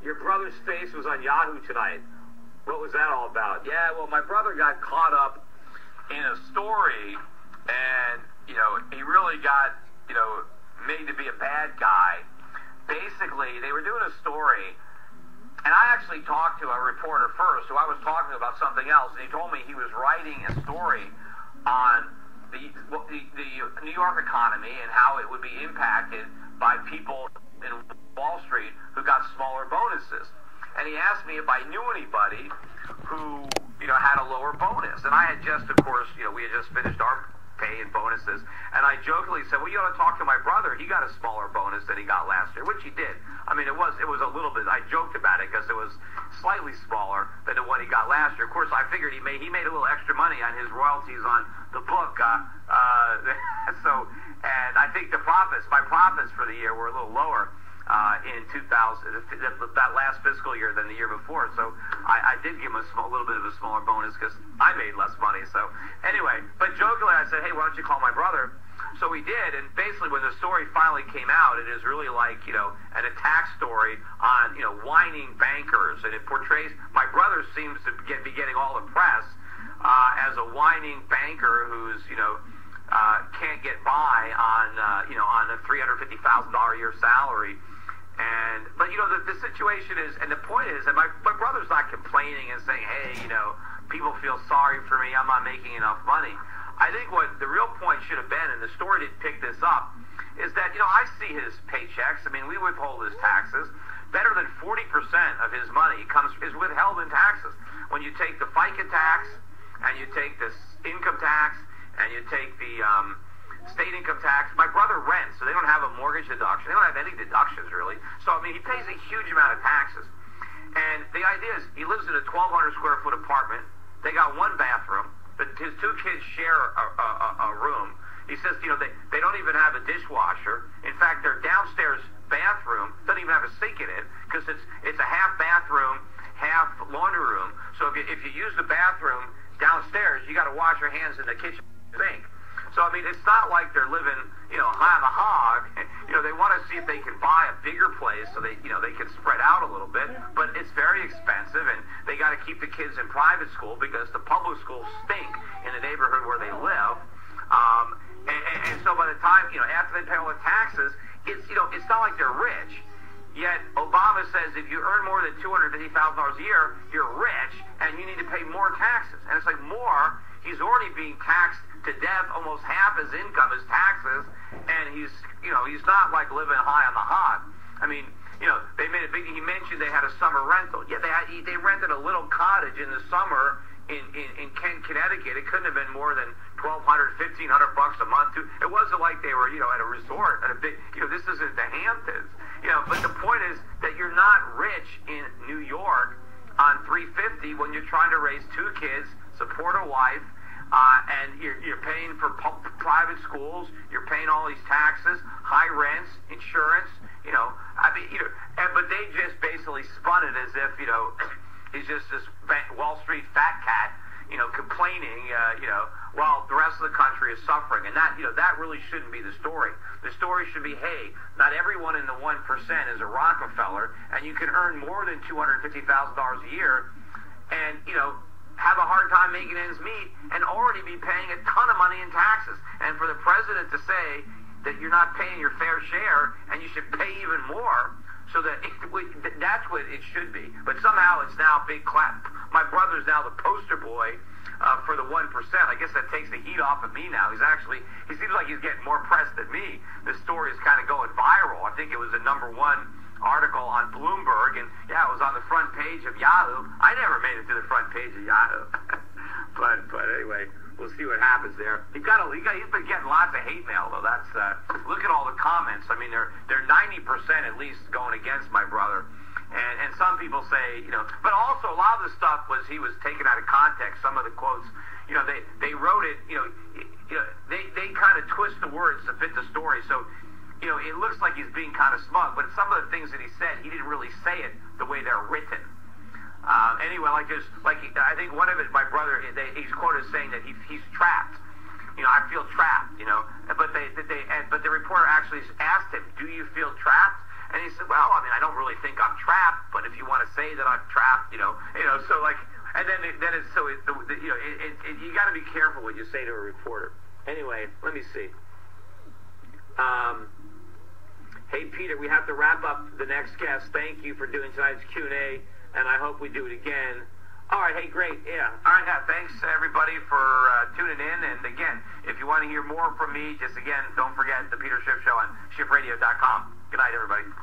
Your brother's face was on Yahoo tonight. What was that all about? Yeah, well, my brother got caught up in a story, and, you know, he really got, you know, made to be a bad guy. Basically, they were doing a story, and I actually talked to a reporter first, who I was talking about something else, and he told me he was writing a story on the New York economy and how it would be impacted by people in Wall Street who got smaller bonuses. And he asked me if I knew anybody who, you know, had a lower bonus. And I had just, of course, you know, we had just finished our pay and bonuses. And I jokingly said, well, you ought to talk to my brother. He got a smaller bonus than he got last year, which he did. I mean, it was a little bit, I joked about it because it was slightly smaller than the one he got last year. Of course, I figured he made a little extra money on his royalties on the book. And I think my profits for the year were a little lower in 2000, that last fiscal year than the year before. So I did give him a little bit of a smaller bonus because I made less money. So anyway, but jokingly I said, hey, why don't you call my brother? So we did, and basically when the story finally came out, it is really like, you know, an attack story on, you know, whining bankers, and it portrays, my brother seems to be getting all the press as a whining banker who's, you know, can't get by on, you know, on a $350,000 a year salary. But you know, the situation is, and the point is that my brother's not complaining and saying, hey, you know, people feel sorry for me, I'm not making enough money. I think what the real point should have been, and the story didn't pick this up, is that, you know, I see his paychecks. I mean, we withhold his taxes. Better than 40% of his money is withheld in taxes. When you take the FICA tax, and you take this income tax, and you take the state income tax. My brother rents, so they don't have a mortgage deduction. They don't have any deductions, really. So, I mean, he pays a huge amount of taxes. And the idea is he lives in a 1,200 square foot apartment. They got one bathroom, but his two kids share a room. He says, you know, they don't even have a dishwasher. In fact, their downstairs bathroom doesn't even have a sink in it because it's a half bathroom, half laundry room. So if you use the bathroom downstairs, you got to wash your hands in the kitchen sink. So, I mean, it's not like they're living, you know, high on the hog. You know, they want to see if they can buy a bigger place so they, you know, they can spread out a little bit. But it's very expensive, and they got to keep the kids in private school because the public schools stink in the neighborhood where they live. And so by the time, you know, after they pay all the taxes, it's, you know, it's not like they're rich. Yet Obama says if you earn more than $250,000 a year, you're rich, and you need to pay more taxes. And it's like more. He's already being taxed to death. Almost half his income is taxes, and he's, you know, he's not like living high on the hog. I mean, you know, they made a big. He mentioned they had a summer rental. Yeah, they rented a little cottage in the summer in Kent, Connecticut. It couldn't have been more than $1,200, $1,500 a month. It wasn't like they were, you know, at a resort at a big. You know, this isn't the Hamptons. You know, but the point is that you're not rich in New York on $350 when you're trying to raise two kids, support a wife, and you're paying for private schools. You're paying all these taxes, high rents, insurance. You know, I mean, you know, but they just basically spun it as if, you know, he's just this Wall Street fat cat, you know, complaining, you know, while the rest of the country is suffering. And that, you know, that really shouldn't be the story. The story should be, hey, not everyone in the 1% is a Rockefeller, and you can earn more than $250,000 a year, and, you know, have a hard time making ends meet, and already be paying a ton of money in taxes. And for the president to say that you're not paying your fair share, and you should pay even more, so that that's what it should be. But somehow it's now a big clap. My brother's now the poster boy for the 1%. I guess that takes the heat off of me now. He seems like he's getting more press than me. The story is kind of going viral. I think it was a #1 article on Bloomberg, and yeah, it was on the front page of Yahoo. I never made it to the front page of Yahoo. but anyway, we'll see what happens there. He's been getting lots of hate mail, though. That's look at all the comments. I mean, they're 90% at least going against my brother. And some people say, you know, but also a lot of the stuff he was taken out of context. Some of the quotes, you know, they wrote it, you know, they kind of twist the words to fit the story. So, you know, it looks like he's being kind of smug, but some of the things that he said, he didn't really say it the way they're written. Anyway, I think one of it, my brother, he's quoted saying that he's trapped. You know, I feel trapped. You know, but the reporter actually asked him, "Do you feel trapped?" And he said, well, I mean, I don't really think I'm trapped, but if you want to say that I'm trapped, so like, and then it's so you got to be careful what you say to a reporter. Anyway, let me see. Hey, Peter, we have to wrap up the next guest. Thank you for doing tonight's Q&A, and I hope we do it again. All right, hey, great, yeah. All right, yeah, thanks, everybody, for tuning in. And, again, if you want to hear more from me, just, again, don't forget the Peter Schiff Show on SchiffRadio.com. Good night, everybody.